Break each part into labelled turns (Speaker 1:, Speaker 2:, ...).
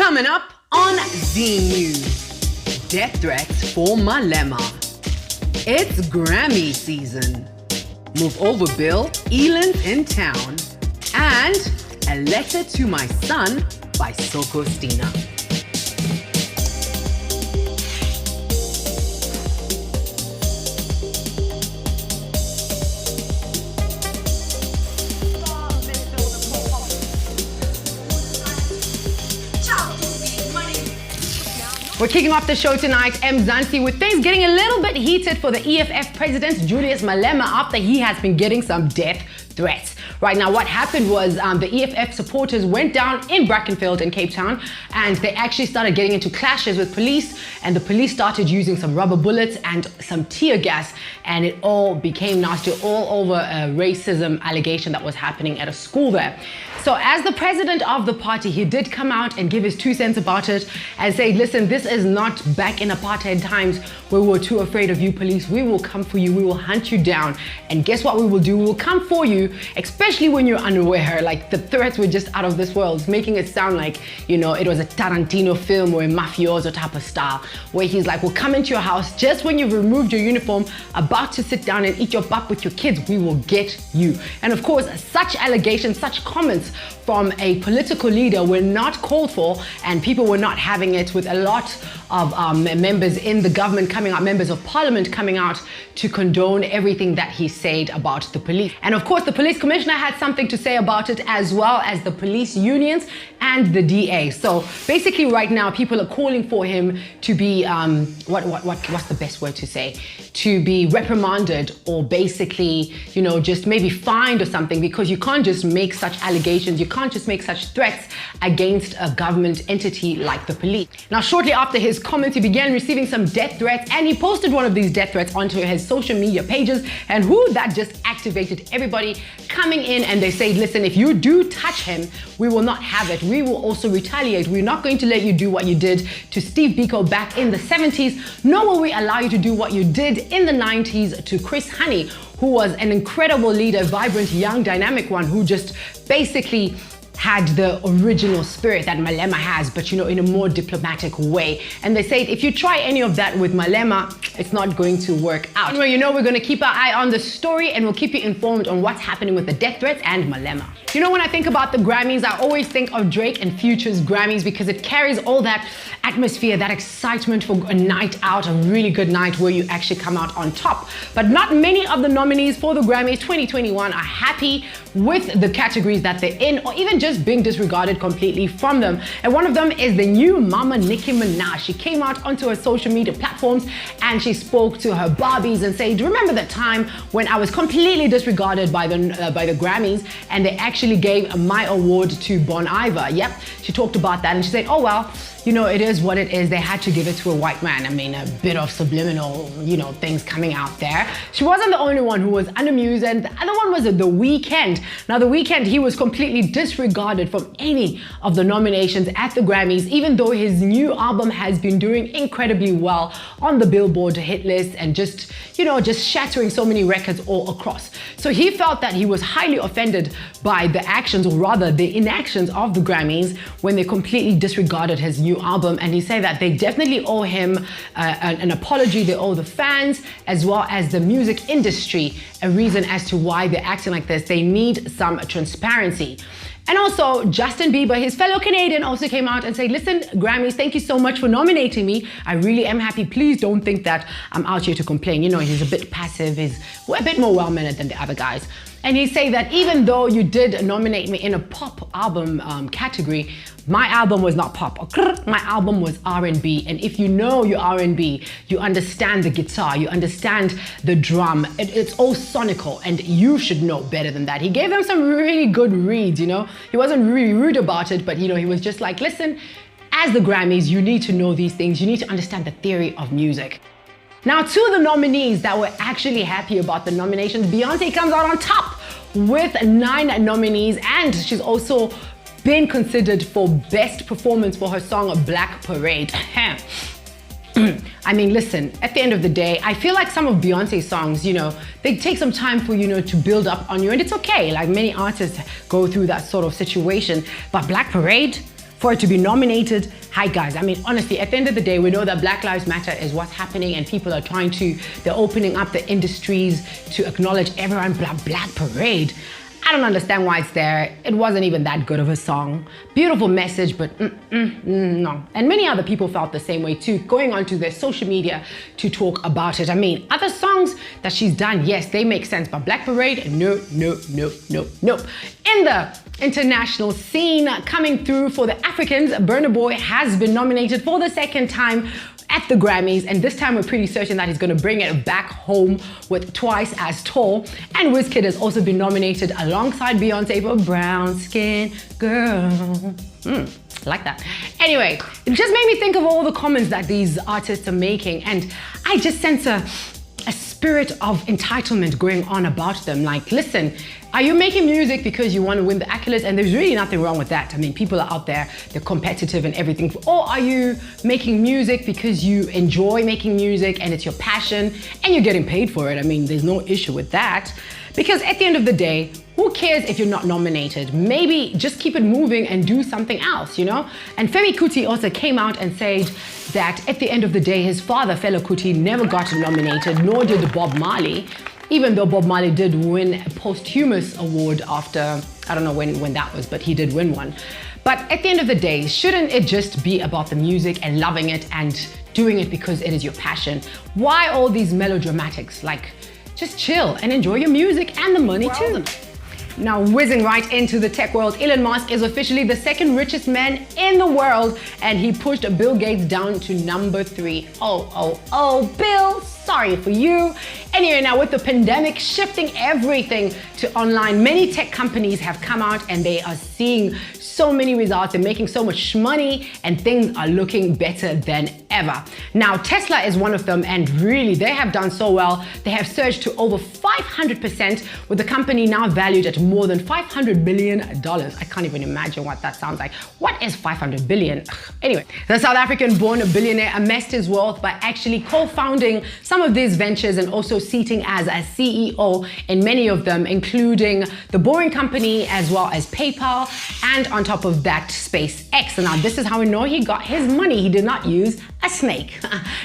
Speaker 1: Coming up on Z News, death threats for Malema. It's Grammy season. Move over, Bill. Elon's in town. And a letter to my son by Sokostina. We're kicking off the show tonight, Mzansi, with things getting a little bit heated for the EFF president, Julius Malema, after he has been getting some death threats. Right now, what happened was the EFF supporters went down in Brackenfield in Cape Town, and they actually started getting into clashes with police, and the police started using some rubber bullets and some tear gas, and it all became nasty, all over a racism allegation that was happening at a school there. So as the president of the party, he did come out and give his 2 cents about it and say, listen, this is not back in apartheid times where we were too afraid of you police. We will come for you. We will hunt you down. And guess what we will do? We will come for you, especially when you're unaware. Like, the threats were just out of this world, making it sound like, you know, it was a Tarantino film or a mafioso type of style, where he's like, we'll come into your house just when you've removed your uniform, about to sit down and eat your bap with your kids, we will get you. And of course, such allegations, such comments from a political leader were not called for, and people were not having it, with a lot of members in the government coming out, members of parliament coming out to condone everything that he said about the police. And of course, the police commissioner had something to say about it, as well as the police unions and the DA. So basically right now, people are calling for him to be, what's the best word to say? To be reprimanded, or basically, you know, just maybe fined or something, because you can't just make such allegations, you can't just make such threats against a government entity like the police. Now, shortly after his comments, he began receiving some death threats, and he posted one of these death threats onto his social media pages, and that just activated everybody coming in, and they say, listen, if you do touch him, we will not have it. We will also retaliate. We're not going to let you do what you did to Steve Biko back in the 70s, nor will we allow you to do what you did in the 90s to Chris Honey, who was an incredible leader, vibrant, young, dynamic one, who just basically had the original spirit that Malema has, but, you know, in a more diplomatic way. And they say if you try any of that with Malema, it's not going to work out. Anyway, you know, we're going to keep our eye on the story, and we'll keep you informed on what's happening with the death threats and Malema. You know, when I think about the Grammys, I always think of Drake and Future's Grammys, because it carries all that atmosphere, that excitement for a night out, a really good night where you actually come out on top. But not many of the nominees for the Grammys 2021 are happy with the categories that they're in, or even just being disregarded completely from them. And one of them is the new mama, Nicki Minaj. She came out onto her social media platforms and she spoke to her Barbies and said, remember the time when I was completely disregarded by the Grammys, and they actually gave my award to Bon Iver. Yep, she talked about that, and she said, oh well, you know, it is what it is. They had to give it to a white man. I mean, a bit of subliminal, you know, things coming out there. She wasn't the only one who was unamused, and the other one was The Weeknd. Now, The Weeknd, he was completely disregarded from any of the nominations at the Grammys, even though his new album has been doing incredibly well on the Billboard hit list, and just, you know, just shattering so many records all across. So he felt that he was highly offended by the actions, or rather the inactions of the Grammys, when they completely disregarded his new album. And he said that they definitely owe him an apology. They owe the fans, as well as the music industry, a reason as to why they're acting like this. They need some transparency. And also, Justin Bieber, his fellow Canadian, also came out and said, listen, Grammys, thank you so much for nominating me. I really am happy. Please don't think that I'm out here to complain. You know, he's a bit passive. He's a bit more well-mannered than the other guys. And he said that even though you did nominate me in a pop album category, my album was not pop. My album was R&B. And if you know your R&B, you understand the guitar, you understand the drum. It's all sonical, and you should know better than that. He gave them some really good reads, you know. He wasn't really rude about it, but, you know, he was just like, listen, as the Grammys, you need to know these things. You need to understand the theory of music. Now, to the nominees that were actually happy about the nominations, Beyonce comes out on top with 9 nominees, and she's also been considered for best performance for her song Black Parade. I mean, listen, at the end of the day, I feel like some of Beyonce's songs, you know, they take some time for, you know, to build up on you, and it's okay. Like, many artists go through that sort of situation. But Black Parade, for it to be nominated. Hi guys, I mean, honestly, at the end of the day, we know that Black Lives Matter is what's happening and people are they're opening up the industries to acknowledge everyone. Black Parade. I don't understand why it's there. It wasn't even that good of a song. Beautiful message, but no. And many other people felt the same way too, going onto their social media to talk about it. I mean, other songs that she's done, yes, they make sense, but Black Parade, no. In the international scene, coming through for the Africans, Burna Boy has been nominated for the second time at the Grammys, and this time we're pretty certain that he's going to bring it back home with Twice as Tall. And Wizkid has also been nominated alongside Beyonce for Brown Skin Girl. Like that. Anyway, it just made me think of all the comments that these artists are making, and I just sense a spirit of entitlement going on about them. Like, listen, are you making music because you want to win the accolades? And there's really nothing wrong with that. I mean, people are out there, they're competitive and everything. Or are you making music because you enjoy making music and it's your passion and you're getting paid for it? I mean, there's no issue with that. Because at the end of the day, who cares if you're not nominated? Maybe just keep it moving and do something else, you know? And Femi Kuti also came out and said that at the end of the day, his father, Fela Kuti, never got nominated, nor did Bob Marley, even though Bob Marley did win a posthumous award after, I don't know when that was, but he did win one. But at the end of the day, shouldn't it just be about the music and loving it and doing it because it is your passion? Why all these melodramatics? Like, just chill and enjoy your music and the money too. Now, whizzing right into the tech world, Elon Musk is officially the second richest man in the world, and he pushed Bill Gates down to number 3. Oh, Bill, sorry for you. Anyway, now with the pandemic shifting everything to online, many tech companies have come out and they are seeing so many results. They're making so much money and things are looking better than ever. Now, Tesla is one of them, and really, they have done so well. They have surged to over 500%, with the company now valued at more than $500 billion. I can't even imagine what that sounds like. What is 500 billion? Anyway, the South African-born billionaire amassed his wealth by actually co-founding some of these ventures and also seating as a CEO in many of them, including the Boring Company as well as PayPal, and on top of that, SpaceX. And now this is how we know he got his money. He did not use a snake.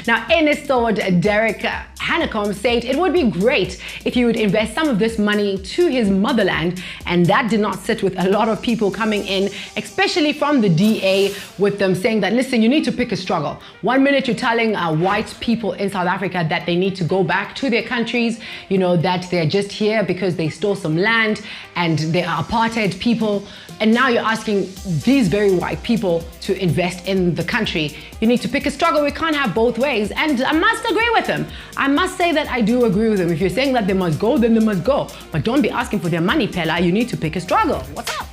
Speaker 1: Now, in his thought, Derek Hanekom said it would be great if he would invest some of this money to his motherland, and that did not sit with a lot of people coming in, especially from the DA, with them saying that, listen, you need to pick a struggle. One minute you're telling white people in South Africa that they need to go back to their countries, you know, that they're just here because they stole some land and they are apartheid people. And now you're asking these very white people to invest in the country. You need to pick a struggle. We can't have both ways. And I must agree with him. I must say that I do agree with him. If you're saying that they must go, then they must go. But don't be asking for their money, Pella. You need to pick a struggle. What's up?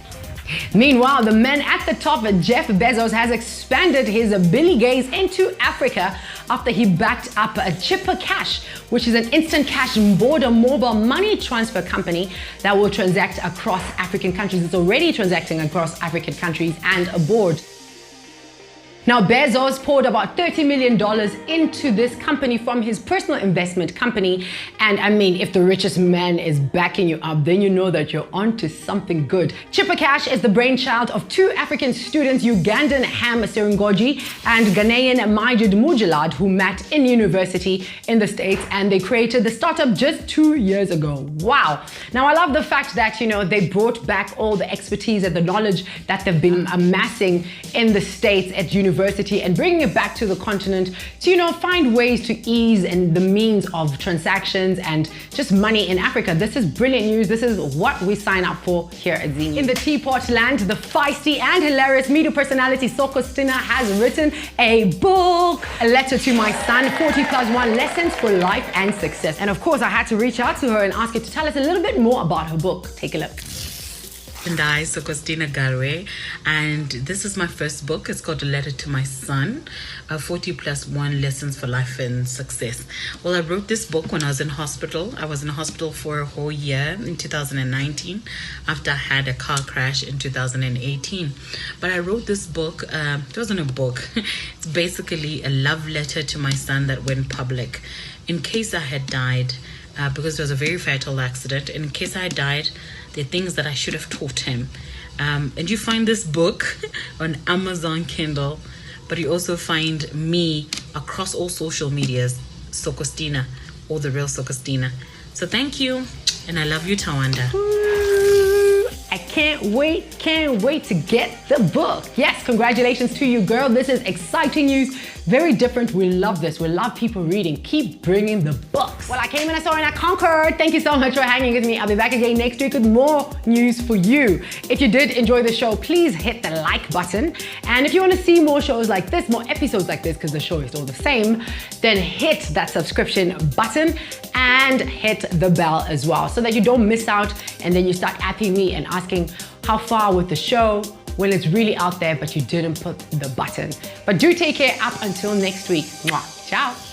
Speaker 1: Meanwhile, the man at the top, Jeff Bezos, has expanded his Billy gaze into Africa after he backed up Chippercash, which is an instant cash border mobile money transfer company that will transact across African countries. It's already transacting across African countries and abroad. Now, Bezos poured about $30 million into this company from his personal investment company. And I mean, if the richest man is backing you up, then you know that you're onto something good. Chippercash is the brainchild of 2 African students, Ugandan Ham Seringoji and Ghanaian Majid Mujalad, who met in university in the States, and they created the startup just 2 years ago. Wow. Now, I love the fact that, you know, they brought back all the expertise and the knowledge that they've been amassing in the States at university and bringing it back to the continent to, you know, find ways to ease and the means of transactions and just money in Africa. This is brilliant news. This is what we sign up for here at Zini. In the teapot land, the feisty and hilarious media personality Sokostina has written a book, A Letter to My Son, 40+1 Lessons for Life and Success. And of course, I had to reach out to her and ask her to tell us a little bit more about her book. Take a look.
Speaker 2: And I, Sokostina Galway, and this is my first book. It's called A Letter to My Son, 40+1 Lessons for Life and Success. Well, I wrote this book when I was in hospital. I was in hospital for a whole year in 2019 after I had a car crash in 2018. But I wrote this book, it wasn't a book, it's basically a love letter to my son that went public. In case I had died, because it was a very fatal accident, in case I had died, the things that I should have taught him And you find this book on Amazon Kindle, but you also find me across all social medias, Sokostina, or the real Sokostina. So thank you, and I love you, Tawanda.
Speaker 1: I can't wait to get the book. Yes, congratulations to you, girl. This is exciting news. Very different. We love this. We love people reading. Keep bringing the books. Well, I came and I saw and I conquered. Thank you so much for hanging with me. I'll be back again next week with more news for you. If you did enjoy the show, please hit the like button. And if you want to see more shows like this, more episodes like this, because the show is all the same, then hit that subscription button and hit the bell as well so that you don't miss out and then you start apping me and asking how far with the show when it's really out there but you didn't put the button. But do take care up until next week. Mwah. Ciao.